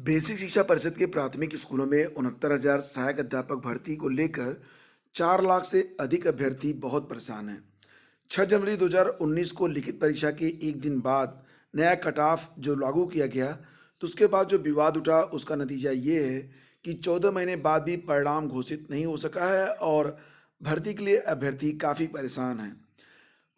Basic शिक्षा परिषद के प्राथमिक स्कूलों में 69,000 सहायक अध्यापक भर्ती को लेकर 4 लाख से अधिक अभ्यर्थी बहुत परेशान हैं। 6 जनवरी 2019 को लिखित परीक्षा के एक दिन बाद नया कट ऑफ जो लागू किया गया, तो उसके बाद जो विवाद उठा उसका नतीजा ये है कि 14 महीने बाद भी परिणाम घोषित नहीं हो सका है और भर्ती के लिए अभ्यर्थी काफ़ी परेशान हैं।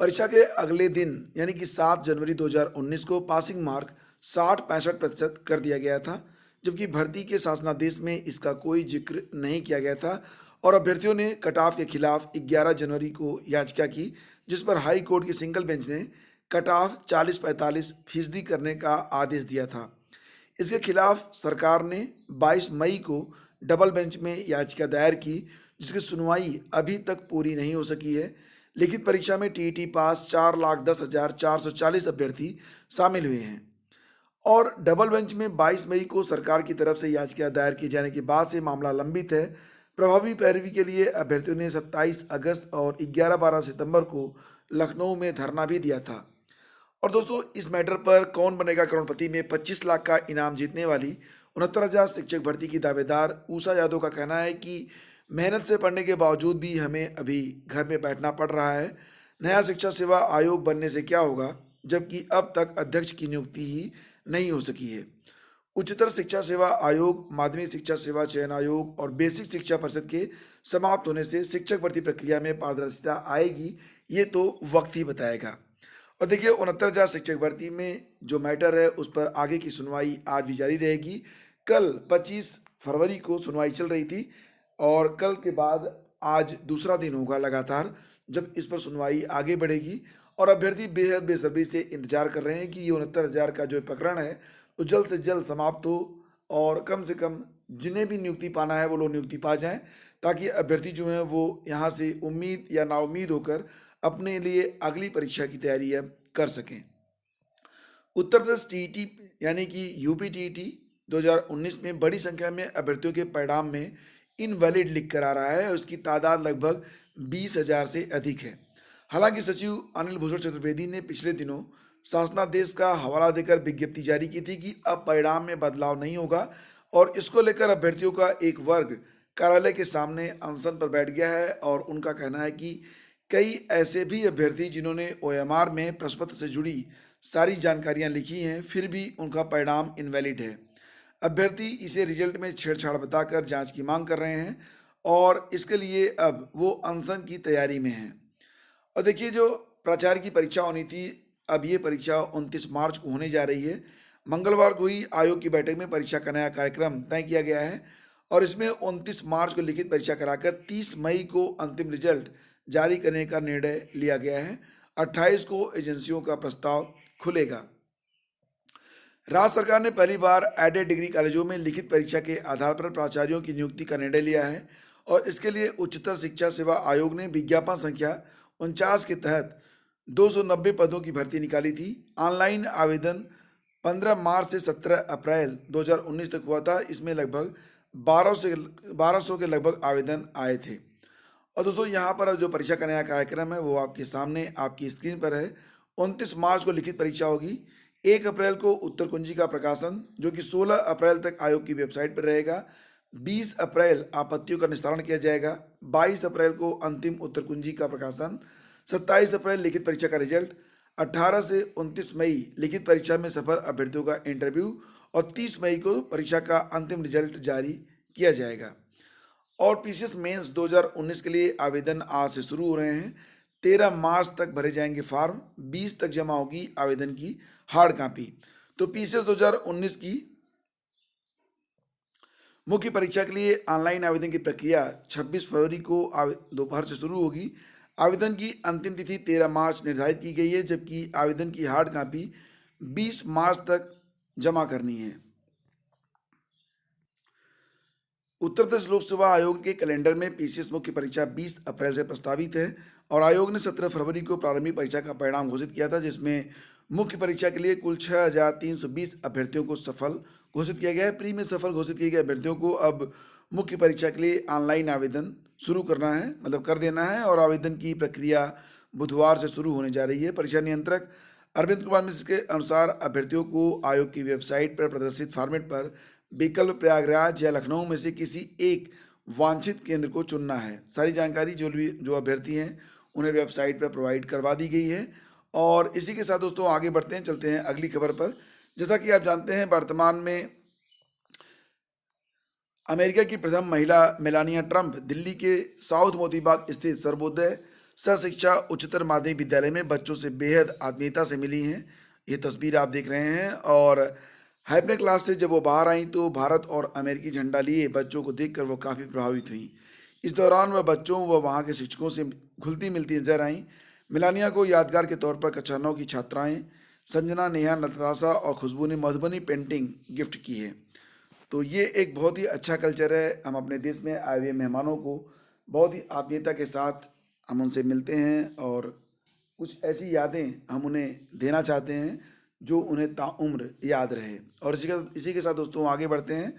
परीक्षा के अगले दिन यानी कि 7 जनवरी 2019 को पासिंग मार्क 60-65% कर दिया गया था, जबकि भर्ती के शासनादेश में इसका कोई जिक्र नहीं किया गया था और अभ्यर्थियों ने कट ऑफ के खिलाफ 11 जनवरी को याचिका की, जिस पर हाई कोर्ट की सिंगल बेंच ने कट ऑफ 40-45% करने का आदेश दिया था। इसके खिलाफ सरकार ने 22 मई को डबल बेंच में याचिका दायर की, जिसकी सुनवाई अभी तक पूरी नहीं हो सकी है। लिखित परीक्षा में टीईटी पास 4,10,440 अभ्यर्थी शामिल हुए हैं और डबल बेंच में 22 मई को सरकार की तरफ से याचिका दायर किए जाने के बाद से मामला लंबित है। प्रभावी पैरवी के लिए अभ्यर्थियों ने 27 अगस्त और 11-12 सितंबर को लखनऊ में धरना भी दिया था। और दोस्तों, इस मैटर पर कौन बनेगा करोड़पति में 25 लाख का इनाम जीतने वाली 69,000 शिक्षक भर्ती की दावेदार उषा यादव का कहना है कि मेहनत से पढ़ने के बावजूद भी हमें अभी घर में बैठना पड़ रहा है। नया शिक्षा सेवा आयोग बनने से क्या होगा, जबकि अब तक अध्यक्ष की नियुक्ति ही नहीं हो सकी है। उच्चतर शिक्षा सेवा आयोग, माध्यमिक शिक्षा सेवा चयन आयोग और बेसिक शिक्षा परिषद के समाप्त होने से शिक्षक भर्ती प्रक्रिया में पारदर्शिता आएगी, ये तो वक्त ही बताएगा। और देखिए, 69,000 शिक्षक भर्ती में जो मैटर है उस पर आगे की सुनवाई आज भी जारी रहेगी। कल 25 फरवरी को सुनवाई चल रही थी और कल के बाद आज दूसरा दिन होगा लगातार जब इस पर सुनवाई आगे बढ़ेगी और अभ्यर्थी बेहद बेसब्री से इंतजार कर रहे हैं कि ये 69,000 का जो प्रकरण है वो जल्द से जल्द समाप्त हो और कम से कम जिन्हें भी नियुक्ति पाना है वो लोग नियुक्ति पा जाएं, ताकि अभ्यर्थी जो हैं वो यहाँ से उम्मीद या नाउम्मीद होकर अपने लिए अगली परीक्षा की तैयारी अब कर सकें। उत्तर प्रदेश टीईटी यानी कि यूपी टीईटी 2019 में बड़ी संख्या में अभ्यर्थियों के परिणाम में इनवैलिड लिख कर आ रहा है और इसकी तादाद लगभग 20,000 से अधिक है। हालांकि सचिव अनिल भूषण चतुर्वेदी ने पिछले दिनों शासनादेश का हवाला देकर विज्ञप्ति जारी की थी कि अब परिणाम में बदलाव नहीं होगा और इसको लेकर अभ्यर्थियों का एक वर्ग कार्यालय के सामने अनशन पर बैठ गया है और उनका कहना है कि कई ऐसे भी अभ्यर्थी जिन्होंने ओएमआर में प्रश्न पत्र से जुड़ी सारी जानकारियां लिखी हैं, फिर भी उनका परिणाम इनवैलिड है। अभ्यर्थी इसे रिजल्ट में छेड़छाड़ बताकर जांच की मांग कर रहे हैं और इसके लिए अब वो अनशन की तैयारी में हैं। और देखिए, जो प्राचार्य की परीक्षा होनी थी, अब ये परीक्षा 29 मार्च को होने जा रही है। मंगलवार को ही आयोग की बैठक में परीक्षा का नया कार्यक्रम तय किया गया है और इसमें 29 मार्च को लिखित परीक्षा कराकर 30 मई को अंतिम रिजल्ट जारी करने का निर्णय लिया गया है। 28 को एजेंसियों का प्रस्ताव खुलेगा। राज्य सरकार ने पहली बार एडेड डिग्री कॉलेजों में लिखित परीक्षा के आधार पर प्राचार्यों की नियुक्ति का निर्णय लिया है और इसके लिए उच्चतर शिक्षा सेवा आयोग ने विज्ञापन संख्या 49 के तहत 290 पदों की भर्ती निकाली थी। ऑनलाइन आवेदन 15 मार्च से 17 अप्रैल 2019 तक हुआ था। इसमें लगभग 1200 के लगभग आवेदन आए थे। और दोस्तों, यहाँ पर जो परीक्षा का नया कार्यक्रम है वो आपके सामने आपकी स्क्रीन पर है। 29 मार्च को लिखित परीक्षा होगी। 1 अप्रैल को उत्तर कुंजी का प्रकाशन, जो कि 16 अप्रैल तक आयोग की वेबसाइट पर रहेगा। 20 अप्रैल आपत्तियों का निस्तारण किया जाएगा। 22 अप्रैल को अंतिम उत्तर कुंजी का प्रकाशन। 27 अप्रैल लिखित परीक्षा का रिजल्ट। 18 से 29 मई लिखित परीक्षा में सफल अभ्यर्थियों का इंटरव्यू और 30 मई को परीक्षा का अंतिम रिजल्ट जारी किया जाएगा। और पीसीएस मेंस 2019 के लिए आवेदन आज से शुरू हो रहे हैं। 13 मार्च तक भरे जाएंगे फॉर्म। 20 तक जमा होगी आवेदन की हार्ड कॉपी। तो पीसीएस 2019 की मुख्य परीक्षा के लिए ऑनलाइन आवेदन की प्रक्रिया 26 फरवरी को दोपहर से शुरू होगी। आवेदन की अंतिम तिथि 13 मार्च निर्धारित की गई है, जबकि आवेदन की हार्ड कॉपी 20 मार्च तक जमा करनी है। उत्तर प्रदेश लोक सेवा आयोग के कैलेंडर में पीसीएस मुख्य परीक्षा 20 अप्रैल से प्रस्तावित है और आयोग ने 17 फरवरी को प्रारंभिक परीक्षा का परिणाम घोषित किया था, जिसमें मुख्य परीक्षा के लिए कुल 6,320 अभ्यर्थियों को सफल घोषित किया गया है। प्री में सफल घोषित किए गए अभ्यर्थियों को अब मुख्य परीक्षा के लिए ऑनलाइन आवेदन शुरू करना है, मतलब कर देना है और आवेदन की प्रक्रिया बुधवार से शुरू होने जा रही है। परीक्षा नियंत्रक अरविंद कुमार मिश्र के अनुसार अभ्यर्थियों को आयोग की वेबसाइट पर प्रदर्शित फॉर्मेट पर विकल्प प्रयागराज या लखनऊ में से किसी एक वांछित केंद्र को चुनना है। सारी जानकारी जो अभ्यर्थी हैं उन्हें वेबसाइट पर प्रोवाइड करवा दी गई है। और इसी के साथ दोस्तों आगे बढ़ते हैं, चलते हैं अगली खबर पर। जैसा कि आप जानते हैं, वर्तमान में अमेरिका की प्रथम महिला मेलानिया ट्रंप दिल्ली के साउथ मोतीबाग स्थित सर्वोदय सशिक्षा उच्चतर माध्यमिक विद्यालय में बच्चों से बेहद आत्मीयता से मिली हैं। ये तस्वीर आप देख रहे हैं। और हाइपने क्लास से जब वो बाहर आई तो भारत और अमेरिकी झंडा लिए बच्चों को देखकर वो काफ़ी प्रभावित हुई। इस दौरान वह बच्चों व वहाँ के शिक्षकों से घुलती मिलती नजर आईं। मेलानिया को यादगार के तौर पर कक्षा 9 की छात्राएं संजना, नेहा, नताशा और खुशबू ने मधुबनी पेंटिंग गिफ्ट की है। तो ये एक बहुत ही अच्छा कल्चर है। हम अपने देश में आए हुए मेहमानों को बहुत ही आत्मीयता के साथ हम उनसे मिलते हैं और कुछ ऐसी यादें हम उन्हें देना चाहते हैं जो उन्हें ताउम्र याद रहे। और इसी के साथ दोस्तों आगे बढ़ते हैं।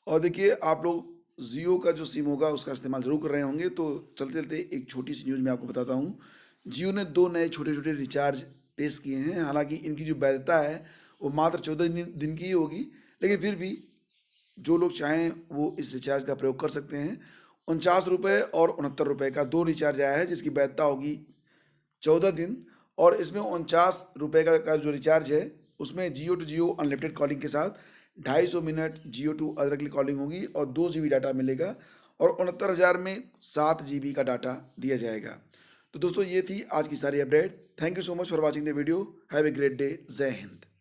और देखिए, आप लोग जियो का जो सिम होगा उसका इस्तेमाल ज़रूर कर रहे होंगे। तो चलते चलते एक छोटी सी न्यूज़ मैं आपको बताता हूँ। जियो ने 2 नए छोटे छोटे रिचार्ज पेश किए हैं। हालांकि इनकी जो वैधता है वो मात्र 14 दिन की ही होगी, लेकिन फिर भी जो लोग चाहें वो इस रिचार्ज का प्रयोग कर सकते हैं। 49 रुपये और 69 रुपये का 2 रिचार्ज आया है जिसकी वैधता होगी 14 दिन। और इसमें 49 रुपये का जो रिचार्ज है उसमें जियो टू जियो अनलिमिटेड कॉलिंग के साथ 250 मिनट जियो टू अदरकली कॉलिंग होगी और 2 GB डाटा मिलेगा। और 69,000 में 7 GB का डाटा दिया जाएगा। तो दोस्तों ये थी आज की सारी update. Thank you so much for watching the video. Have a great day. जय हिंद।